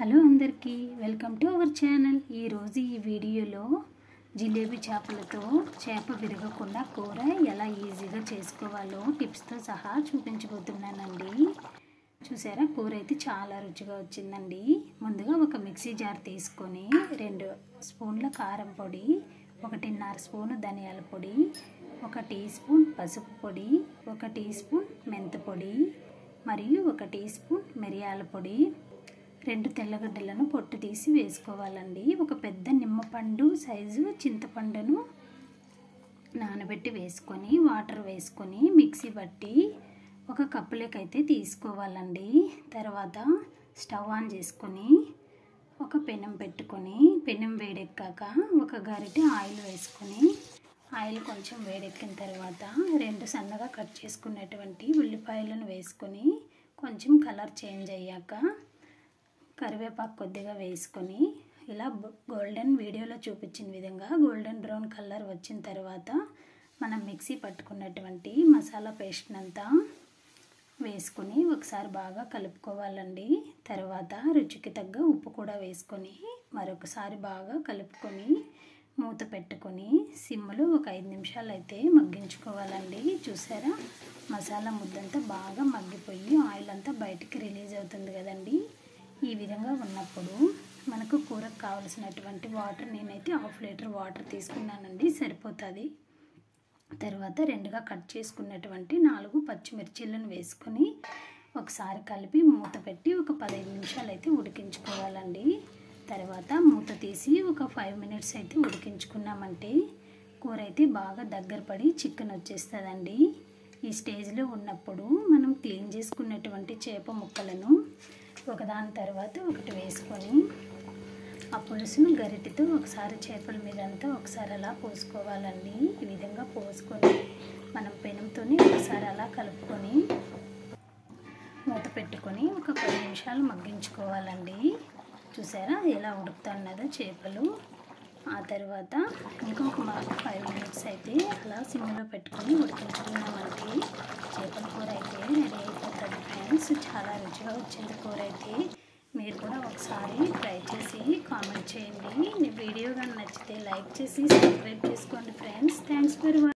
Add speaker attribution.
Speaker 1: Hello అందరికీ welcome to our channel. ఈరోజు ఈ వీడియోలో జిలేబీ చేపలతో చేప విరగకుండా కూర ఎలా ఈజీగా చేసుకోవాలో టిప్స్తో సహా చూపించబోతున్నానండి। చూసారా, కూర అయితే చాలా రుచిగా వచ్చిందండి। ముందుగా ఒక మిక్సీ జార్ తీసుకొని 2 స్పూన్ల కారం పొడి, 1.5 స్పూన్ ధనియాల పొడి, 1 టీ స్పూన్ పసుపు పొడి, 1 టీ స్పూన్ మెంతి పొడి మరియు 1 టీ స్పూన్ మిరియాల పొడి, 2 తెల్లగడ్డలను పొట్టు తీసి వేసుకోవాలండి। ఒక పెద్ద నిమ్మపండు సైజు చింతపండును నానబెట్టి వేసుకొని వాటర్ వేసుకొని మిక్సీ పట్టి ఒక కప్పులకైతే తీసుకోవాలండి। తర్వాత స్టవ్ ఆన్ చేసుకొని ఒక పెనం పెట్టుకొని పెనం వేడెక్కాక ఒక గరిటె ఆయిల్ వేసుకొని ఆయిల్ కొంచెం వేడెక్కిన తర్వాత 2 సన్నగా కట్ చేసుకున్నటువంటి ఉల్లిపాయలను వేసుకొని కొంచెం కలర్ చేంజ్ అయ్యాక కరివేపాకు కొద్దిగా వేసుకొని ఇలా గోల్డెన్ వీడియోలో చూపించిన విధంగా గోల్డెన్ బ్రౌన్ కలర్ వచ్చిన తర్వాత మనం మిక్సీ పట్టుకున్నటువంటి మసాలా పేస్ట్ అంతా వేసుకొని ఒకసారి బాగా కలుపుకోవాలండి। తర్వాత రుచికి తగ్గ ఉప్పు కూడా వేసుకొని మరొకసారి బాగా కలుపుకొని మూత పెట్టుకొని సిమ్లో ఒక 5 నిమిషాలు అయితే మగ్గించుకోవాలండి। చూసారా, మసాలా ముద్దంతా బాగా మగ్గిపోయి ఆయిల్ అంతా బయటికి రిలీజ్ అవుతుంది కదండి। ఈ విధంగా ఉన్నప్పుడు మనకు కూరకు కావాల్సినటువంటి వాటర్ నేనైతే 1/2 లీటర్ వాటర్ తీసుకున్నానండి, సరిపోతుంది। తర్వాత 2గా కట్ చేసుకున్నటువంటి 4 పచ్చిమిర్చీలను వేసుకొని ఒకసారి కలిపి మూత పెట్టి ఒక 15 నిమిషాలు అయితే ఉడికించుకోవాలండి। తర్వాత మూత తీసి ఒక 5 మినిట్స్ అయితే ఉడికించుకున్నామంటే కూర అయితే బాగా దగ్గర పడి చికెన్ వచ్చేస్తుందండి। ఈ స్టేజ్లో ఉన్నప్పుడు మనం క్లీన్ చేసుకున్నటువంటి చేప ముక్కలను ఒకదాని తర్వాత ఒకటి వేసుకొని ఆ పులుసును గరిటెతో ఒకసారి చేపల మీద అంతా ఒకసారి అలా పోసుకోవాలండి। ఈ విధంగా పోసుకొని మనం పెనంతోనే ఒకసారి అలా కలుపుకొని మూత పెట్టుకొని ఒక 10 నిమిషాలు మగ్గించుకోవాలండి। చూసారా ఎలా ఉడుకుతున్నదో చేపలు। ఆ తర్వాత ఇంకొక 5 మినిట్స్ అయితే అలా సిమ్లో పెట్టుకొని ఉడికించుకున్నామంటే చేపల కూర అయితే రెడీ అయిపోతుంది ఫ్రెండ్స్। చాలా రుచిగా వచ్చింది కూర అయితే। మీరు కూడా ఒకసారి ట్రై చేసి కామెంట్ చేయండి। వీడియో కానీ నచ్చితే లైక్ చేసి సబ్స్క్రైబ్ చేసుకోండి ఫ్రెండ్స్। Thanks for watching.